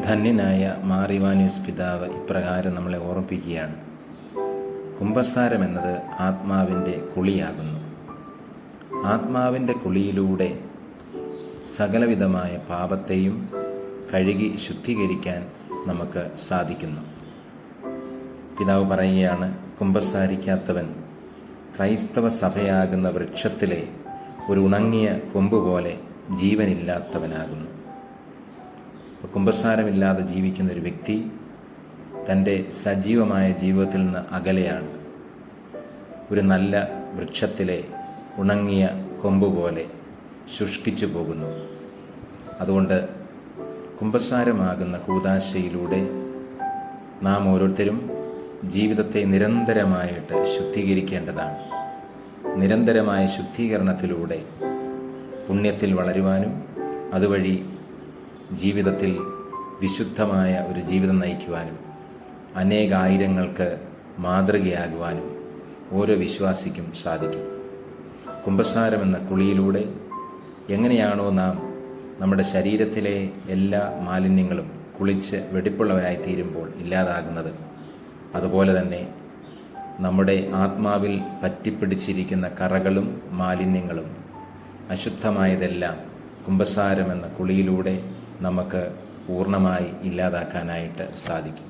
ധന്യനായ മാർ ഇവാനിയോസ് പിതാവ് ഇപ്രകാരം നമ്മളെ ഓർമ്മിപ്പിക്കുകയാണ്. കുമ്പസാരം എന്നത് ആത്മാവിൻ്റെ കുളിയാകുന്നു. ആത്മാവിൻ്റെ കുളിയിലൂടെ സകലവിധമായ പാപത്തെയും കഴുകി ശുദ്ധീകരിക്കാൻ നമുക്ക് സാധിക്കുന്നു. പിതാവ് പറയുകയാണ്, കുമ്പസാരിക്കാത്തവൻ ക്രൈസ്തവ സഭയാകുന്ന വൃക്ഷത്തിലെ ഒരു ഉണങ്ങിയ കൊമ്പ് പോലെ ജീവനില്ലാത്തവനാകുന്നു. കുമ്പസാരമില്ലാതെ ജീവിക്കുന്ന ഒരു വ്യക്തി തൻ്റെ സജീവമായ ജീവിതത്തിൽ നിന്ന് അകലെയാണ്. ഒരു നല്ല വൃക്ഷത്തിലെ ഉണങ്ങിയ കൊമ്പ് പോലെ ശുഷ്കിച്ചു പോകുന്നു. അതുകൊണ്ട് കുമ്പസാരമാകുന്ന കൂദാശയിലൂടെ നാം ഓരോരുത്തരും ജീവിതത്തെ നിരന്തരമായിട്ട് ശുദ്ധീകരിക്കേണ്ടതാണ്. നിരന്തരമായ ശുദ്ധീകരണത്തിലൂടെ പുണ്യത്തിൽ വളരുവാനും അതുവഴി ജീവിതത്തിൽ വിശുദ്ധമായ ഒരു ജീവിതം നയിക്കുവാനും അനേകായിരങ്ങൾക്ക് മാതൃകയാകുവാനും ഓരോ വിശ്വാസിക്കും സാധിക്കും. കുമ്പസാരമെന്ന കുളിയിലൂടെ എങ്ങനെയാണോ നാം നമ്മുടെ ശരീരത്തിലെ എല്ലാ മാലിന്യങ്ങളും കുളിച്ച് വെടിപ്പുള്ളവരായി തീരുമ്പോൾ ഇല്ലാതാകുന്നത്, അതുപോലെ തന്നെ നമ്മുടെ ആത്മാവിൽ പറ്റിപ്പിടിച്ചിരിക്കുന്ന കറകളും മാലിന്യങ്ങളും അശുദ്ധമായതെല്ലാം കുമ്പസാരമെന്ന കുളിയിലൂടെ നമുക്ക് പൂർണ്ണമായി ഇല്ലാതാക്കാനായിട്ട് സാധിക്കും.